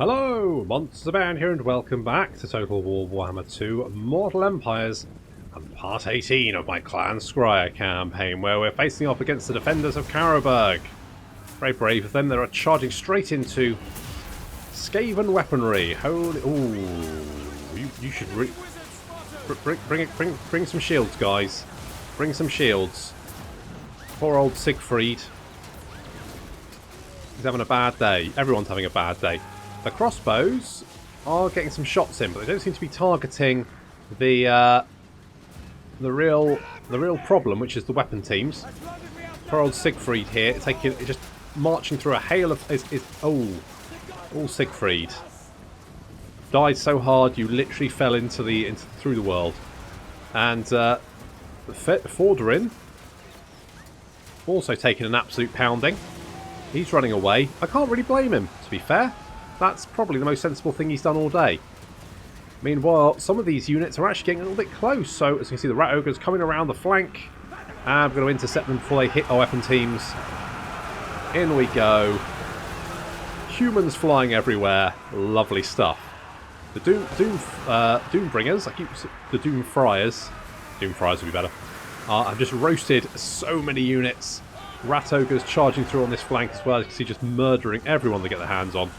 Hello, MonstersAbound here and welcome back to Total War Warhammer 2 Mortal Empires and part 18 of my Clan Skryre Campaign, where we're facing off against the defenders of Carroburg. Very brave of them. They're charging straight into Skaven weaponry. Holy, ooh, you should bring some shields, guys. Bring some shields. Poor old Siegfried. He's having a bad day. Everyone's having a bad day. The crossbows are getting some shots in, but they don't seem to be targeting the real problem, which is the weapon teams. Poor old Siegfried here, just marching through a hail of Siegfried died so hard you literally fell through the world. And Forderin also taking an absolute pounding. He's running away. I can't really blame him, to be fair. That's probably the most sensible thing he's done all day. Meanwhile, some of these units are actually getting a little bit close. So, as you can see, the Rat Ogre's coming around the flank. And we're going to intercept them before they hit our weapon teams. In we go. Humans flying everywhere. Lovely stuff. The Doombringers, the Doomfriars. Doomfriars would be better. I've just roasted so many units. Rat Ogres charging through on this flank as well. As you can see, just murdering everyone they get their hands on.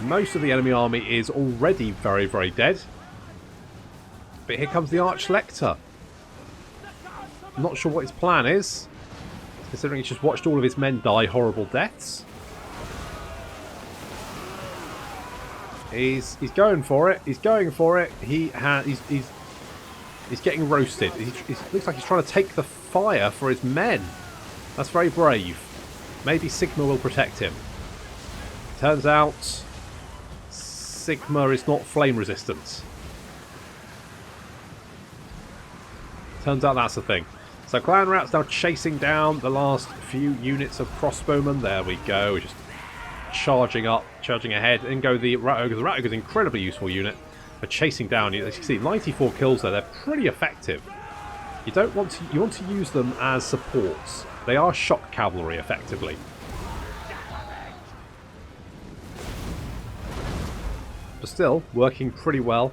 Most of the enemy army is already very, very dead. But here comes the Archlector. I'm not sure what his plan is, considering he's just watched all of his men die horrible deaths. He's going for it. He's going for it. He's getting roasted. He looks like he's trying to take the fire for his men. That's very brave. Maybe Sigma will protect him. Turns out Sigma is not flame resistant. Turns out that's the thing. So Clan Rat's now chasing down the last few units of crossbowmen. There we go. We're just charging up, charging ahead. In go the Rat Ogre. The Rat Ogre is an incredibly useful unit for chasing down. As you can see, 94 kills there. They're pretty effective. You want to use them as supports. They are shock cavalry, effectively. But still, working pretty well.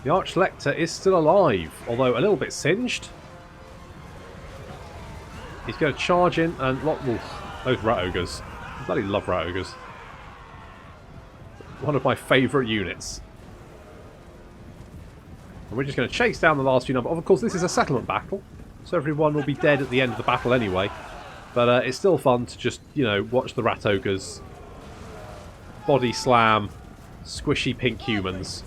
The Archlector is still alive, although a little bit singed. He's going to charge in and... those Rat Ogres. I bloody love Rat Ogres. One of my favourite units. And we're just going to chase down the last few numbers. Of course, this is a settlement battle, so everyone will be dead at the end of the battle anyway. But it's still fun to just, watch the Rat Ogres body slam squishy pink humans.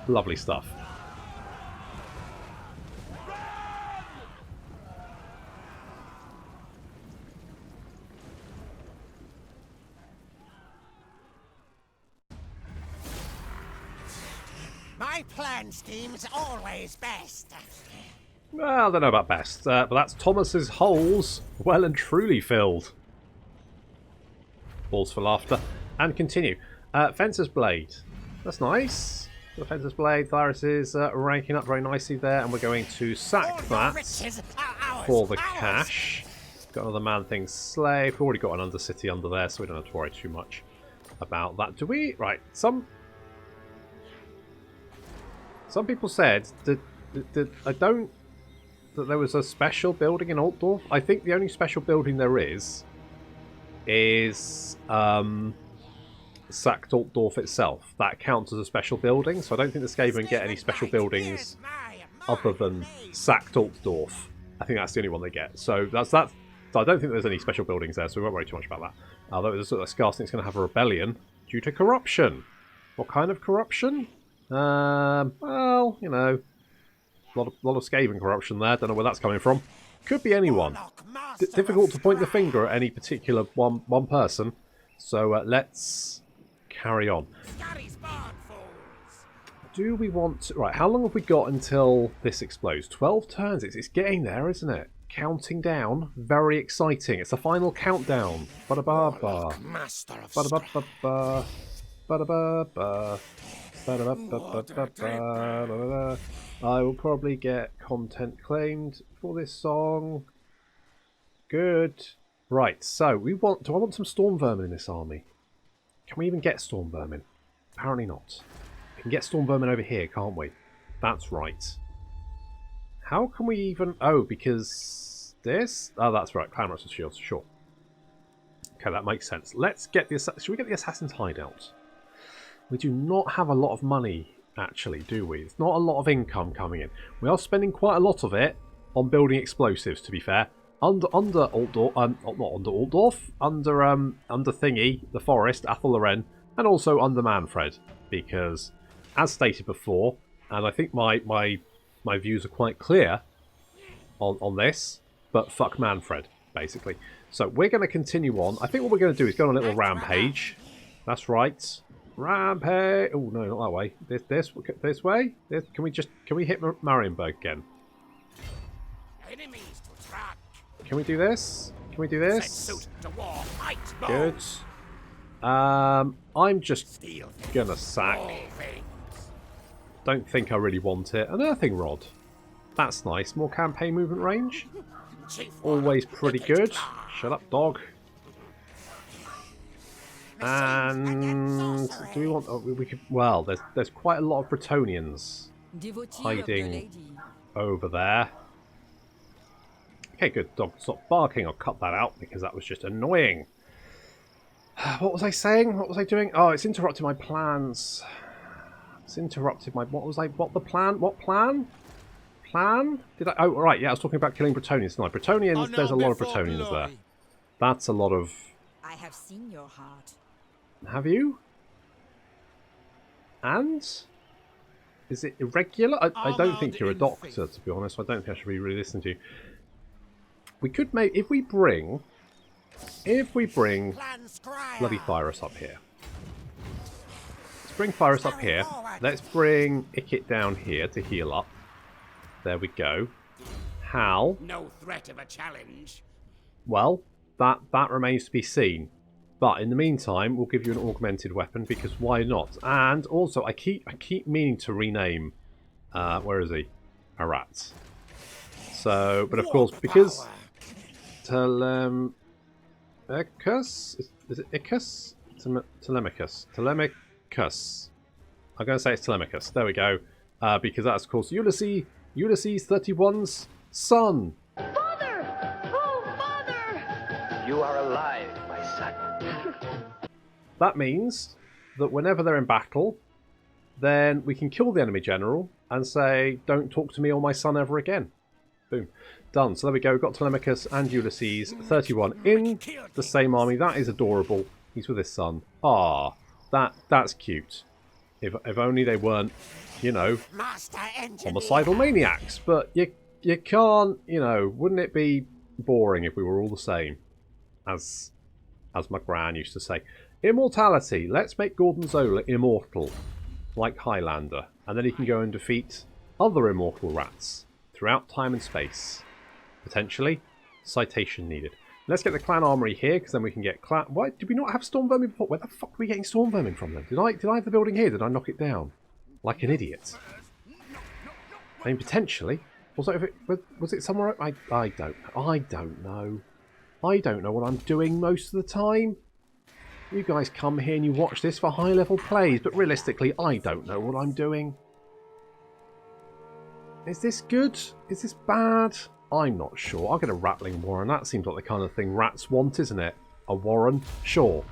Lovely stuff. My plan scheme's always best. Well, I don't know about best, but that's Thomas's holes well and truly filled. Balls for laughter. And continue. Fencer's Blade. That's nice. The Fencer's Blade, Thyris is ranking up very nicely there, and we're going to sack that for the cash. Got another Man-Thing Slave. We've already got an Undercity under there, so we don't have to worry too much about that. Do we? Right, Some people said that there was a special building in Altdorf. I think the only special building there is sacked Altdorf itself. That counts as a special building, so I don't think the Skaven get any special buildings other than sacked Altdorf. I think that's the only one they get. So that's that. So I don't think there's any special buildings there, so we won't worry too much about that. Although there's a Scarsnick's going to have a rebellion due to corruption. What kind of corruption? Well, a lot of Skaven corruption there. Don't know where that's coming from. Could be anyone. Difficult to point the finger at any particular one person. So let's carry on. Do we want to... Right, how long have we got until this explodes? 12 turns. It's getting there, isn't it? Counting down. Very exciting. It's the final countdown. Ba-da-ba-ba. Ba-da-ba-ba-ba. Ba-da-ba-ba. I will probably get content claimed for this song. Good. Right, so we want... Do I want some storm vermin in this army? Can we even get storm vermin? Apparently not. We can get storm vermin over here, can't we? That's right. How can we even... Oh, because this... Oh, that's right. Clan Russell Shields, sure. Okay, that makes sense. Let's get the... Should we get the Assassin's Hideout? We do not have a lot of money, actually, do we? It's not a lot of income coming in. We are spending quite a lot of it on building explosives, to be fair. Under Altdorf, not under Altdorf, under Thingy, the Forest, Athel-Loren, and also under Manfred, because, as stated before, and I think my views are quite clear on this, but fuck Manfred, basically. So we're going to continue on. I think what we're going to do is go on a little rampage. That's right. Rampage. Oh no, not that way. This way. Can we hit Marienburg again? Enemies to track. Can we do this? Can we do Set this? suit to war. Fight bold. Good. I'm just Steal things. gonna sack. All things. Don't think I really want it. An earthing rod. That's nice. More campaign movement range. Chief Always Warhammer, pretty pick it good. klar. Shut up, dog. And do we want? Oh, we could. Well, there's quite a lot of Bretonnians hiding over there. Okay, good. Dog, stop barking. I'll cut that out because that was just annoying. What was I saying? What was I doing? Oh, it's interrupted my plans. It's interrupted my... What was I... What the plan? What plan? Plan? Did I... Oh, right. Yeah, I was talking about killing Bretonnians. No, Bretonnians, there's a lot of Bretonnians there. That's a lot of... I have seen your heart. Have you? And? Is it irregular? I don't think you're a doctor, to be honest. I don't think I should be really listening to you. We could make... If we bring Clan Skryre. bloody Thyrus up here. Let's bring Thyrus up here. Let's bring Ikit down here to heal up. There we go. How? No threat of a challenge. Well, that remains to be seen. But in the meantime, we'll give you an augmented weapon because why not? And also, I keep meaning to rename. Where is he? Arat. So, but of course, because Telemachus, is it Icus? Telemachus. Telemachus. I'm going to say it's Telemachus. There we go. Because that's of course Ulysses 31's son. Father! Oh, Father! You are alive, my son. That means that whenever they're in battle, then we can kill the enemy general and say, don't talk to me or my son ever again. Boom. Done. So there we go. We've got Telemachus and Ulysses 31 in the same army. That is adorable. He's with his son. Ah, that's cute. If only they weren't, you know, Master engineer. homicidal maniacs. But you can't, you know, wouldn't it be boring if we were all the same? As my gran used to say. Immortality. Let's make Gorgonzola immortal, like Highlander. And then he can go and defeat other immortal rats throughout time and space. Potentially. Citation needed. Let's get the clan armory here, because then we can get clan... Why did we not have storm vermin before? Where the fuck are we getting storm vermin from then? Did I have the building here? Did I knock it down? Like an idiot. I mean, potentially. Was it somewhere... I don't know. I don't know. I don't know what I'm doing most of the time. You guys come here and you watch this for high-level plays, but realistically, I don't know what I'm doing. Is this good? Is this bad? I'm not sure. I'll get a rattling warren. That seems like the kind of thing rats want, isn't it? A warren? Sure.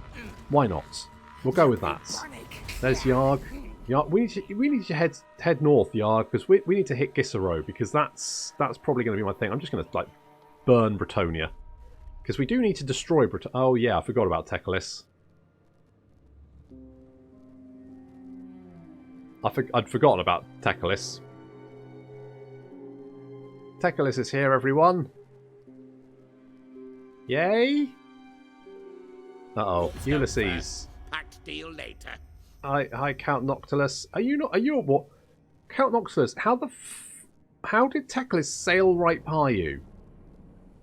Why not? We'll go with that. There's Yarg. Yarg, we need to head north, Yarg, because we need to hit Gisero, because that's probably going to be my thing. I'm just going to like burn Bretonnia, because we do need to destroy Bretonnia. Oh yeah, I forgot about Teclis. I'd forgotten about Teclis. Teclis is here, everyone. Yay! Uh-oh, Ulysses. Packed deal later. Hi, Count Noctilus. Are you what? Count Noctilus, how did Teclis sail right by you?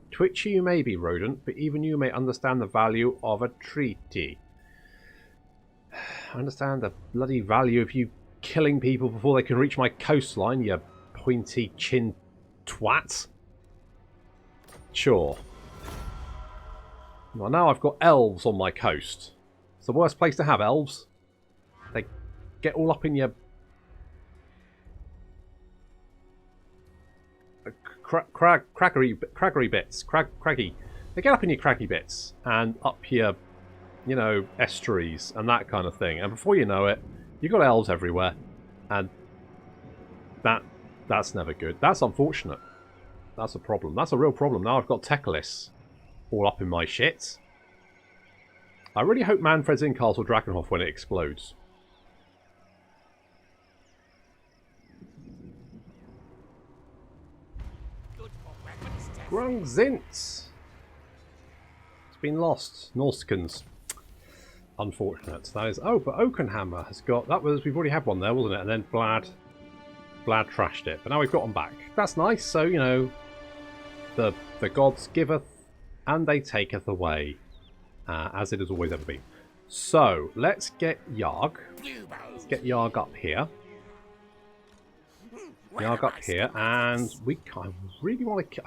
Twitchy you may be, rodent, but even you may understand the value of a treaty. I understand the bloody value of you killing people before they can reach my coastline, you pointy-chinned twat. Sure. Well, now I've got elves on my coast. It's the worst place to have elves. They get all up in your... craggy bits. Craggy. They get up in your craggy bits and up your, you know, estuaries and that kind of thing. And before you know it, you've got elves everywhere. And that's never good. That's unfortunate. That's a problem. That's a real problem. Now I've got Teclis all up in my shit. I really hope Manfred's in Castle Drakenhof when it explodes. Grungzint! It's been lost. Norskans. Unfortunate. That is... Oh, but Oakenhammer has got... That was... We've already had one there, wasn't it? And then Blad trashed it. But now we've got them back. That's nice. So, you know... The gods giveth and they taketh away. As it has always ever been. So, let's get Yarg. Let's get Yarg up here. Yarg up here, and I really want to...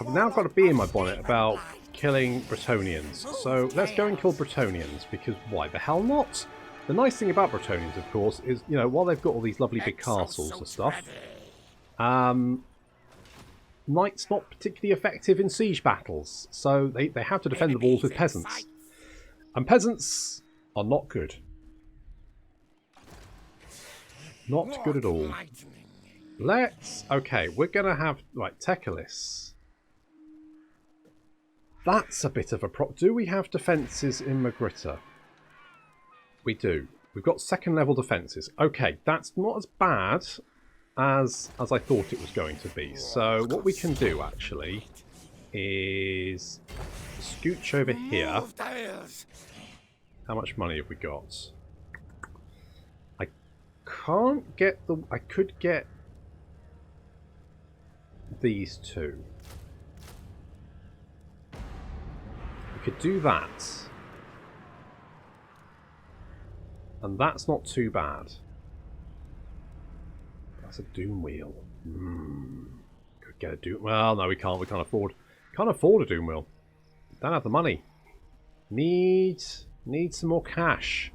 I've now got a bee in my bonnet about killing Bretonnians. So let's go and kill Bretonnians, because why the hell not? The nice thing about Bretonnians, of course, is, you know, while they've got all these lovely big castles and stuff, knights not particularly effective in siege battles. So they have to defend the walls with peasants. And peasants are not good. Not good at all. Let's... Okay, we're going to have... Right, Teclis. That's a bit of a problem. Do we have defences in Magritta? We do. We've got second level defences. Okay, that's not as bad as I thought it was going to be. So what we can do, actually, is scooch over here. How much money have we got? Can't get the... I could get these two. We could do that. And that's not too bad. That's a doom wheel. Could get a doom... Well, no, we can't. We can't afford... Can't afford a doom wheel. Don't have the money. Need some more cash.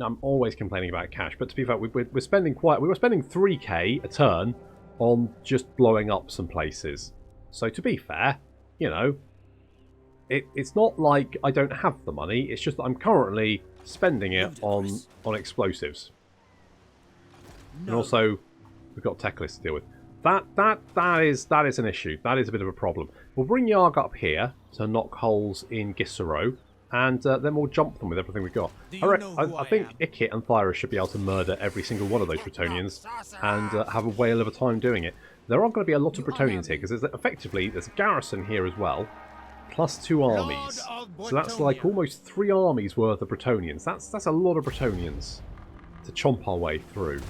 Now, I'm always complaining about cash, but to be fair, we're spending quite... We were spending 3k a turn on just blowing up some places. So to be fair, you know, it's not like I don't have the money. It's just that I'm currently spending it on explosives. And also, we've got Teclis to deal with. That is an issue. That is a bit of a problem. We'll bring Yarg up here to knock holes in Gisero. And then we'll jump them with everything we've got. I think Ikit and Thyra should be able to murder every single one of those Bretonnians and have a whale of a time doing it. There are going to be a lot of Bretonnians here because effectively there's a garrison here as well, plus 2 armies. So that's like almost 3 armies worth of Bretonnians. That's a lot of Bretonnians to chomp our way through.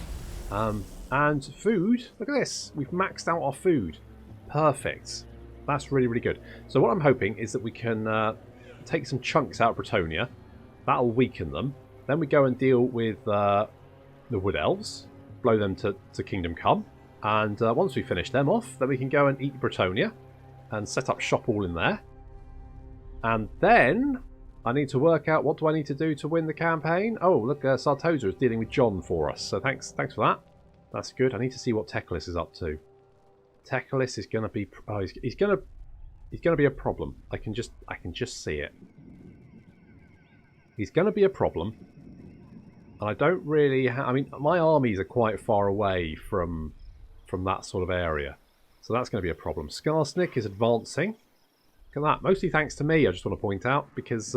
And food, look at this. We've maxed out our food. Perfect. That's really, really good. So what I'm hoping is that we can... take some chunks out of Bretonnia. That'll weaken them. Then we go and deal with the Wood Elves. Blow them to Kingdom Come. And once we finish them off, then we can go and eat Bretonnia. And set up shop all in there. And then I need to work out what do I need to do to win the campaign. Oh, look, Sartosa is dealing with John for us. So thanks for that. That's good. I need to see what Teclis is up to. Teclis is going to be... Oh, he's going to be a problem. I can just see it. He's going to be a problem. And I don't really... I mean, my armies are quite far away from that sort of area. So that's going to be a problem. Skarsnik is advancing. Look at that. Mostly thanks to me, I just want to point out. Because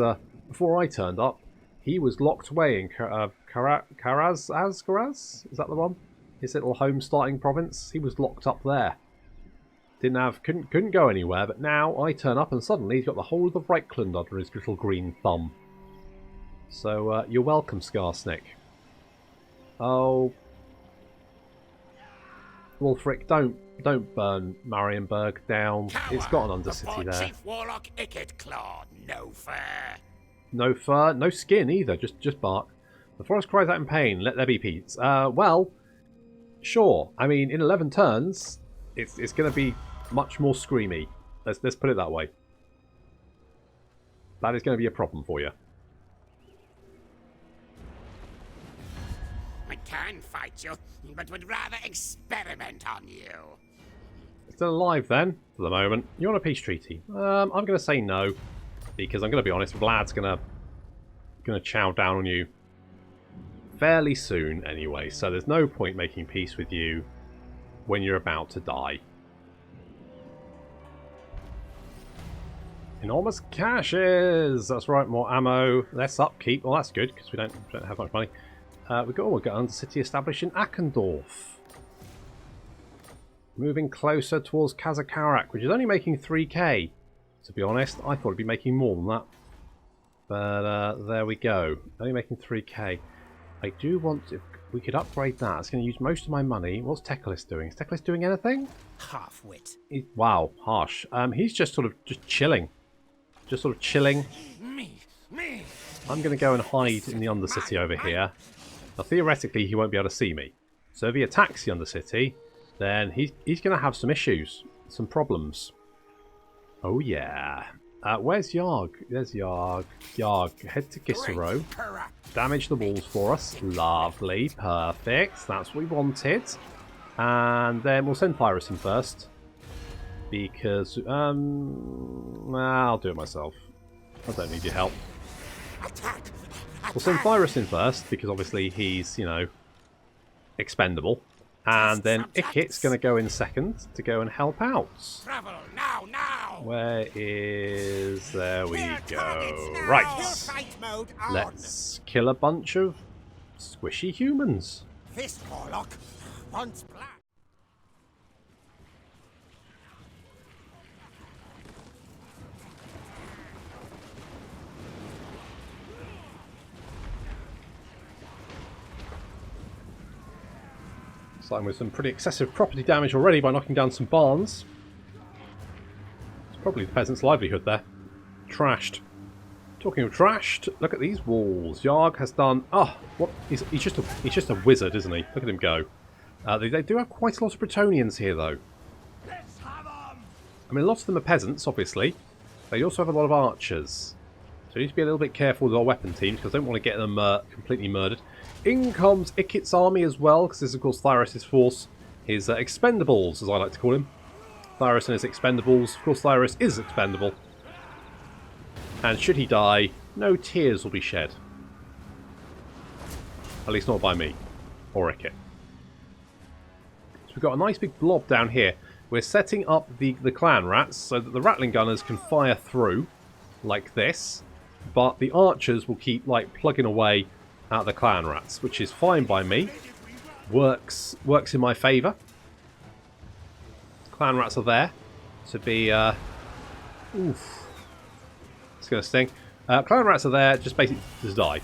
before I turned up, he was locked away in Karaz? Is that the one? His little home-starting province. He was locked up there. Couldn't go anywhere, but now I turn up and suddenly he's got the whole of the Reichland under his little green thumb. So you're welcome, Skarsnik. Oh, Wulfric, don't burn Marienburg down. It's got an undercity there. Chief Warlock Ikit Claw, no fur. No fur, no skin either. Just bark. The forest cries out in pain. Let there be peace. Well, sure. I mean, in 11 turns, it's going to be much more screamy. Let's put it that way. That is going to be a problem for you. I can fight you, but would rather experiment on you. Still alive then, for the moment. You want a peace treaty? I'm going to say no, because I'm going to be honest, Vlad's going to chow down on you fairly soon anyway, so there's no point making peace with you when you're about to die. Enormous caches! That's right, more ammo, less upkeep. Well, that's good, because we don't have much money. We've got Undercity established in Akendorf. Moving closer towards Kazakarak, which is only making 3k. To be honest, I thought it'd be making more than that. But there we go. Only making 3k. I do want... If we could upgrade that. It's going to use most of my money. What's Teclis doing? Is Teclis doing anything? Half-wit. Wow, harsh. He's just sort of chilling. Just sort of chilling. Me. I'm going to go and hide in the Undercity over here. Now, theoretically, he won't be able to see me. So if he attacks the Undercity, then he's going to have some issues. Some problems. Oh, yeah. Where's Yarg? There's Yarg. Yarg, head to Gisero. Damage the walls for us. Lovely. Perfect. That's what we wanted. And then we'll send Pyrus in first. Because, I'll do it myself. I don't need your help. We'll send Pyrus in first, because obviously he's, you know, expendable. And then Ikit's going to go in second to go and help out. Travel now. Where is... There we go. Right. Let's kill a bunch of squishy humans. Fist Warlock, once black. Starting with some pretty excessive property damage already by knocking down some barns. It's probably the peasant's livelihood there. Trashed. Talking of trashed, look at these walls. Yarg has done... Oh, what? He's just a wizard, isn't he? Look at him go. They do have quite a lot of Bretonnians here, though. I mean, a lot of them are peasants, obviously. They also have a lot of archers. So we need to be a little bit careful with our weapon teams, because I don't want to get them completely murdered. In comes Ikit's army as well, because this is, of course, Thyrus' force. His expendables, as I like to call him. Thyrus and his expendables. Of course, Thyrus is expendable. And should he die, no tears will be shed. At least not by me. Or Ikit. So we've got a nice big blob down here. We're setting up the clan rats so that the rattling gunners can fire through, like this. But the archers will keep, like, plugging away at the clan rats, which is fine by me. Works in my favour. Clan rats are there to be... Oof. It's going to sting. Clan rats are there just basically to die.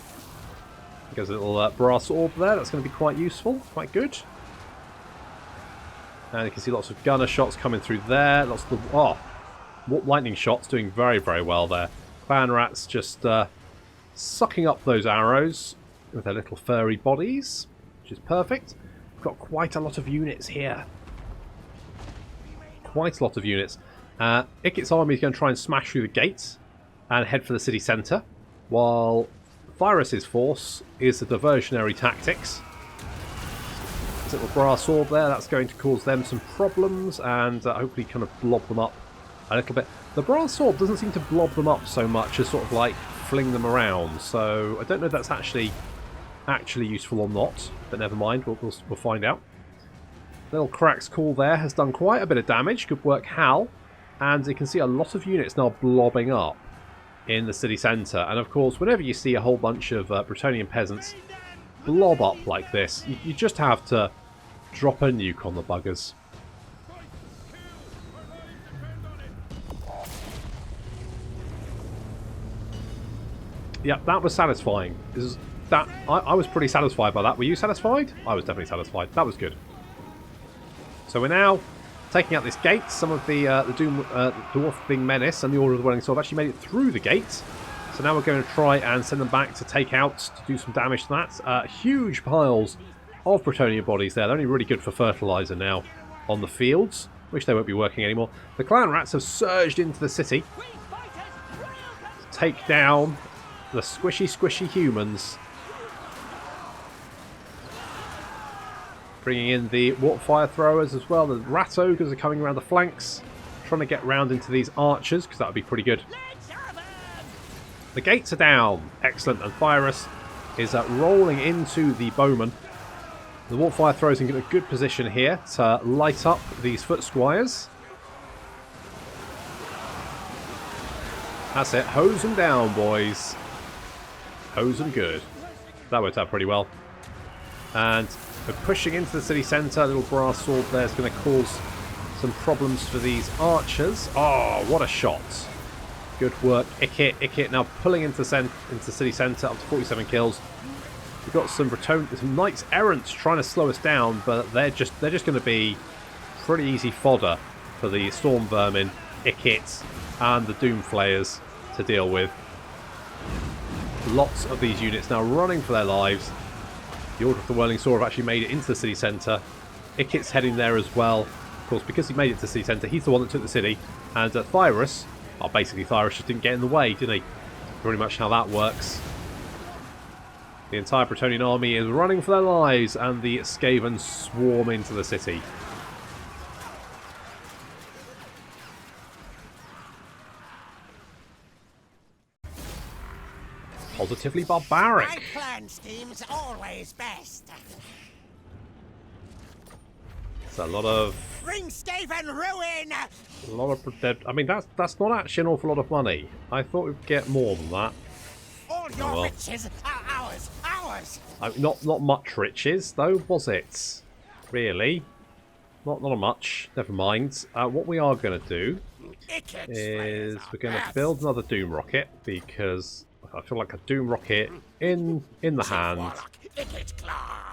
There's a little brass orb there. That's going to be quite useful. Quite good. And you can see lots of gunner shots coming through there. Lots of... Oh! Lightning shots doing very, very well there. Clan rats just sucking up those arrows with their little furry bodies, which is perfect. We've got quite a lot of units here. Quite a lot of units. Ikit's army is going to try and smash through the gates and head for the city centre, while Thyrus' force is the diversionary tactics. There's a little brass orb there, that's going to cause them some problems and hopefully kind of blob them up a little bit. The brass orb doesn't seem to blob them up so much as sort of like fling them around, so I don't know if that's actually useful or not, but never mind, we'll find out. Little Crack's call there has done quite a bit of damage. Good work, Hal. And you can see a lot of units now blobbing up in the city centre. And of course, whenever you see a whole bunch of Bretonnian peasants blob up like this, you just have to drop a nuke on the buggers. Yeah, that was satisfying. I was pretty satisfied by that. Were you satisfied? I was definitely satisfied. That was good. So we're now taking out this gate. Some of the Dwarfing Menace and the Order of the Dwelling Sword have actually made it through the gate. So now we're going to try and send them back to take out, to do some damage to that. Huge piles of Bretonnian bodies there. They're only really good for fertilizer now on the fields. Which they won't be working anymore. The clan rats have surged into the city to take down the squishy humans. Bringing in the warp fire throwers as well. The rat ogres are coming around the flanks, trying to get round into these archers, because that would be pretty good. The gates are down. Excellent. And Thyrus is rolling into the bowmen. The warp fire throwers in a good position here to light up these foot squires. That's it. Hose them down, boys. Hose them good. That worked out pretty well. And we're pushing into the city centre. A little brass sword there is going to cause some problems for these archers. Oh, what a shot. Good work. Ikit now pulling into the city centre, up to 47 kills. We've got some Knights Errants trying to slow us down, but they're just going to be pretty easy fodder for the Storm Vermin, Ikit, and the Doom Flayers to deal with. Lots of these units now running for their lives. The Order of the Whirling Sword have actually made it into the city centre. Ikit's heading there as well. Of course, because he made it to the city centre, he's the one that took the city. And Thyrus, well, basically Thyrus just didn't get in the way, did he? Pretty much how that works. The entire Bretonnian army is running for their lives, and the Skaven swarm into the city. Positively barbaric. My plan scheme's always best. It's a lot of... Bring Skaven ruin! A lot of... I mean, that's not actually an awful lot of money. I thought we'd get more than that. All your riches are ours! Ours! Not much riches, though, was it? Really? Not much. Never mind. What we are going to do is we're going to build another Doom Rocket, because I feel like a Doom Rocket in the hand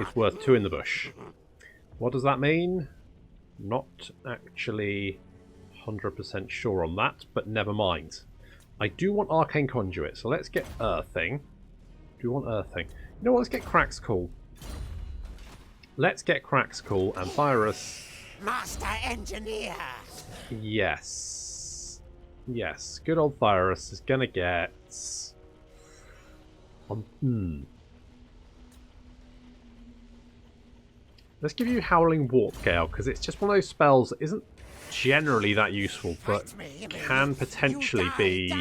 is worth 2 in the bush. What does that mean? Not actually 100% sure on that, but never mind. I do want Arcane Conduit, so let's get Earthing. Do we want Earthing? You know what, let's get Cracks Cool. Let's get Cracks Cool and Thyrus. Master Engineer! Yes. Yes, good old Thyrus is going to get... Let's give you Howling Warp Gale, because it's just one of those spells that isn't generally that useful, but can potentially be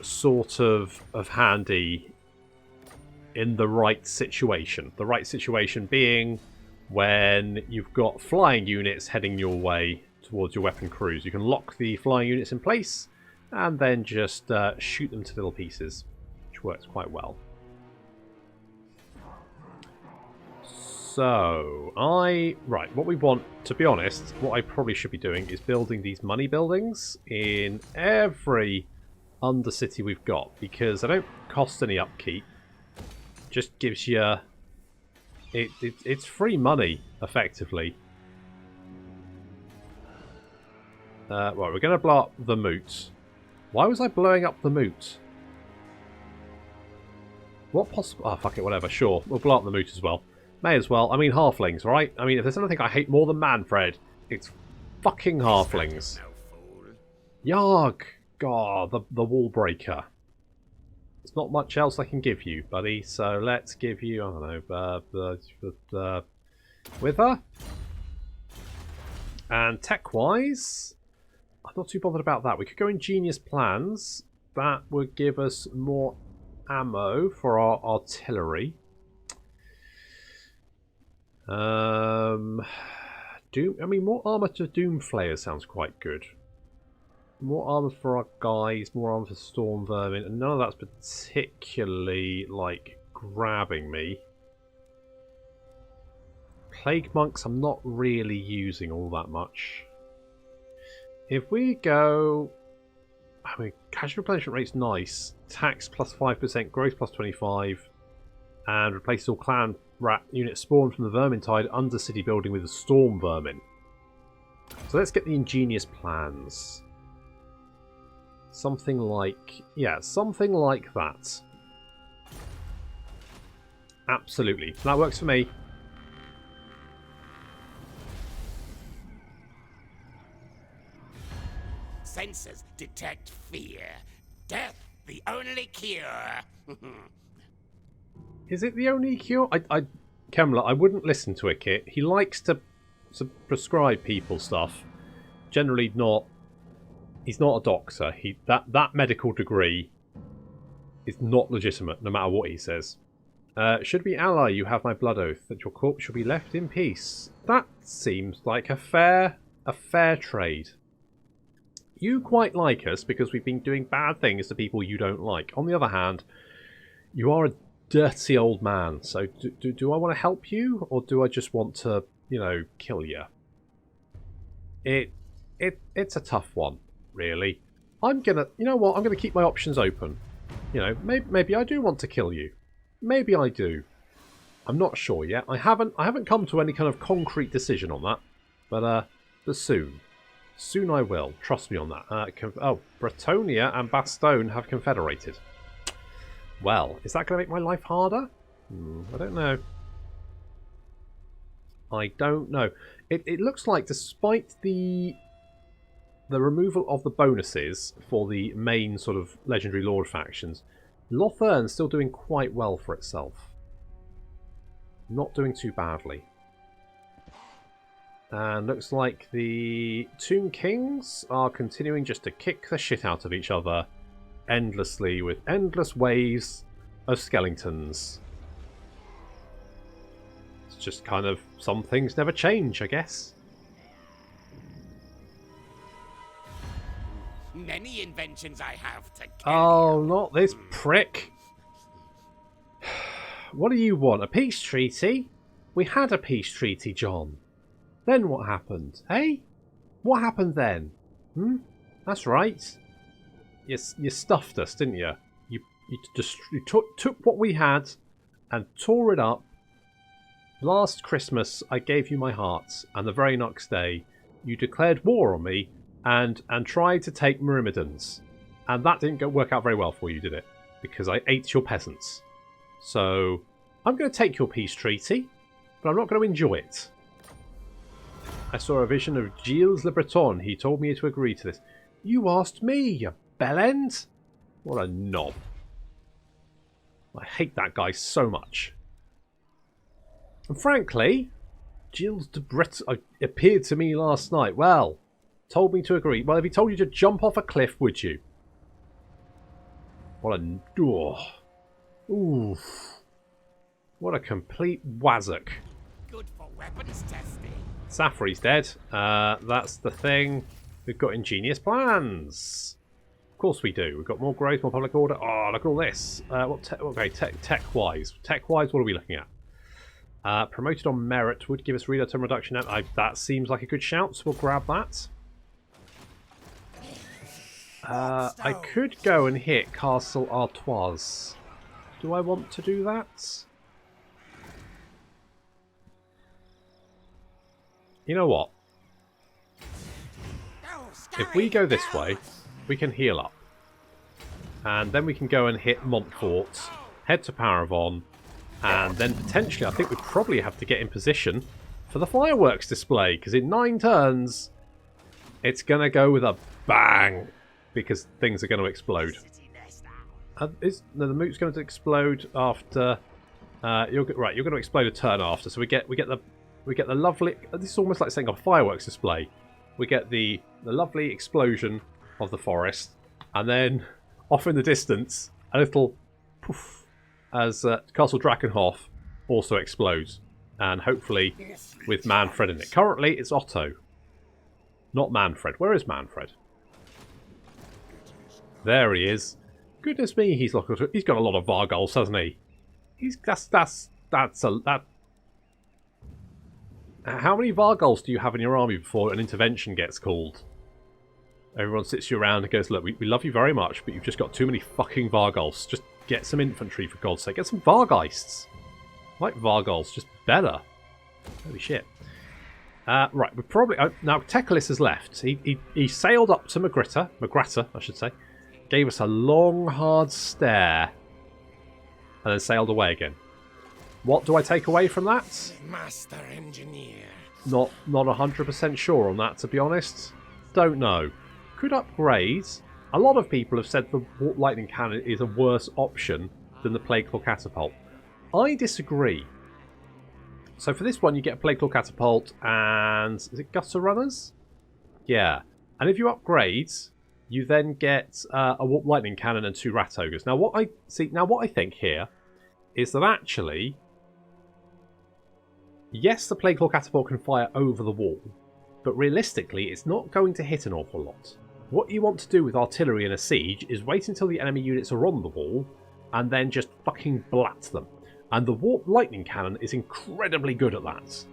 sort of handy in the right situation. The right situation being when you've got flying units heading your way towards your weapon crews. You can lock the flying units in place and then just shoot them to little pieces, which works quite well. So, right, what we want, to be honest, what I probably should be doing is building these money buildings in every undercity we've got, because they don't cost any upkeep. Just gives you... It's free money, effectively. Well, we're going to blow up the moot. Why was I blowing up the moot? What possible... Oh, fuck it, whatever, sure. We'll blow up the moot as well. May as well. I mean, halflings, right? I mean, if there's anything I hate more than Manfred, it's fucking halflings. Yarg! God, the wall breaker. There's not much else I can give you, buddy, so let's give you, I don't know, Wither. And tech-wise, I'm not too bothered about that. We could go Ingenious Plans. That would give us more ammo for our artillery. Doom. I mean, more armor to Doom Flayer sounds quite good. More armor for our guys, more armor for Storm Vermin, and none of that's particularly, like, grabbing me. Plague Monks I'm not really using all that much. If we go... I mean, casual replenishment rate's nice. Tax plus 5%, growth plus 25, and replace all clan rat units spawned from the Vermintide Undercity building with the Storm Vermin. So let's get the Ingenious Plans. Something like... yeah, something like that. Absolutely. That works for me. senses detect fear. Death, the only cure. Is it the only cure? Kemler, I wouldn't listen to a kid. He likes to prescribe people stuff. Generally not. He's not a doctor. That medical degree is not legitimate, no matter what he says. Should we ally, you have my blood oath that your corpse shall be left in peace. That seems like a fair trade. You quite like us because we've been doing bad things to people you don't like. On the other hand, you are a dirty old man. So do I want to help you, or do I just want to, kill you? It's a tough one, really. I'm gonna keep my options open. Maybe I do want to kill you. Maybe I do. I'm not sure yet. I haven't come to any kind of concrete decision on that. But soon. Soon I will. Trust me on that. Bretonia and Bastogne have confederated. Well, is that going to make my life harder? I don't know. I don't know. It looks like despite the removal of the bonuses for the main sort of legendary lord factions, Lothern's still doing quite well for itself. Not doing too badly. And looks like the Tomb Kings are continuing just to kick the shit out of each other endlessly with endless waves of skeletons. It's just kind of, some things never change, I guess. Many inventions I have to Oh, not this prick. What do you want? A peace treaty? We had a peace treaty, John. Then what happened? Hey? What happened then? That's right. You stuffed us, didn't you? You took what we had and tore it up. Last Christmas, I gave you my heart, and the very next day, you declared war on me and tried to take Myrmidons. And that didn't work out very well for you, did it? Because I ate your peasants. So, I'm going to take your peace treaty, but I'm not going to enjoy it. I saw a vision of Gilles Le Breton. He told me to agree to this. You asked me, you bellend. What a knob. I hate that guy so much. And frankly, Gilles de Breton appeared to me last night. Well, told me to agree. Well, if he told you to jump off a cliff, would you? What a... Oof. What a complete wazzock. Good for weapons testing. Safri's dead. That's the thing. We've got ingenious plans. Of course we do. We've got more growth, more public order. Oh, look at all this. Tech-wise. Tech-wise, what are we looking at? Promoted on merit would give us reload time reduction. That seems like a good shout, so we'll grab that. I could go and hit Castle Artois. Do I want to do that? You know what? If we go this way, we can heal up. And then we can go and hit Montfort, head to Paravon, and then potentially I think we'd probably have to get in position for the fireworks display, because in 9 turns, it's going to go with a bang, because things are going to explode. The moot's going to explode after... you're going to explode a turn after, so we get the lovely... This is almost like saying a fireworks display. We get the lovely explosion of the forest, and then off in the distance, a little poof, as Castle Drakenhof also explodes, and hopefully with Manfred in it. Currently, it's Otto, not Manfred. Where is Manfred? There he is. Goodness me, he's got a lot of Vargals, hasn't he? How many Vargals do you have in your army before an intervention gets called? Everyone sits you around and goes, look, we love you very much, but you've just got too many fucking Vargals. Just get some infantry, for God's sake. Get some Vargeists. I like Vargals, just better. Holy shit. Right, we're probably... now, Teclis has left. He sailed up to Magrata, I should say. Gave us a long, hard stare. And then sailed away again. What do I take away from that? Master engineer. Not 100% sure on that, to be honest. Don't know. could upgrade. A lot of people have said the Warp Lightning Cannon is a worse option than the Plague Claw Catapult. I disagree. So for this one, you get a Plague Claw Catapult and... is it Gutter Runners? Yeah. And if you upgrade, you then get a Warp Lightning Cannon and 2 Rat Ogres. Now what I think here is that actually... yes, the Plague Claw Catapult can fire over the wall, but realistically it's not going to hit an awful lot. What you want to do with artillery in a siege is wait until the enemy units are on the wall and then just fucking blat them. And the Warp Lightning Cannon is incredibly good at that.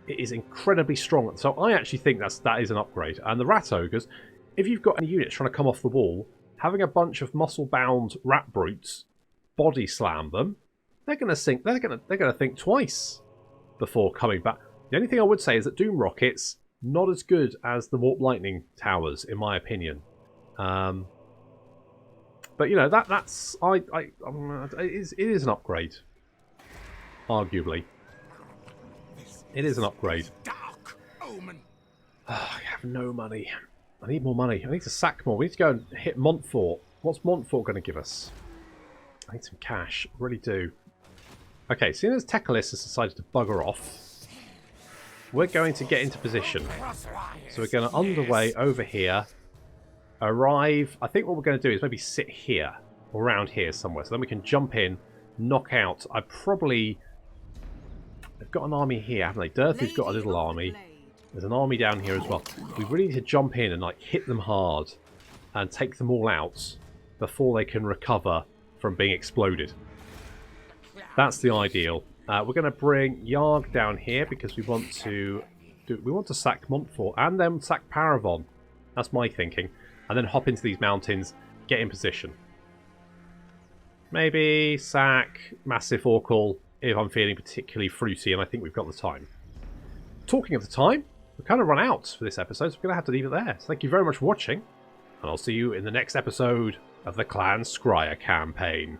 It is incredibly strong. So I actually think that is an upgrade. And the Rat Ogres, if you've got any units trying to come off the wall, having a bunch of muscle-bound rat brutes body slam them, they're going to think twice before coming back. The only thing I would say is that Doom Rockets, not as good as the Warp Lightning Towers, in my opinion. But you know it is an upgrade. Arguably, it is an upgrade. Dark omen. I have no money. I need more money. I need to sack more. We need to go and hit Montfort. What's Montfort going to give us? I need some cash. I really do. Okay, seeing as Tekalis has decided to bugger off, we're going to get into position. So we're going to underway over here. Arrive. I think what we're going to do is maybe sit here. Or around here somewhere. So then we can jump in, knock out. They've got an army here, haven't they? Durthu's got a little army. There's an army down here as well. We really need to jump in and like hit them hard. And take them all out before they can recover from being exploded. That's the ideal. We're going to bring Yarg down here because we want to sack Montfort and then sack Paravon. That's my thinking. And then hop into these mountains, get in position. Maybe sack Massif Orcal if I'm feeling particularly fruity and I think we've got the time. Talking of the time, we've kind of run out for this episode, so we're going to have to leave it there. So thank you very much for watching, and I'll see you in the next episode of the Clan Skryre Campaign.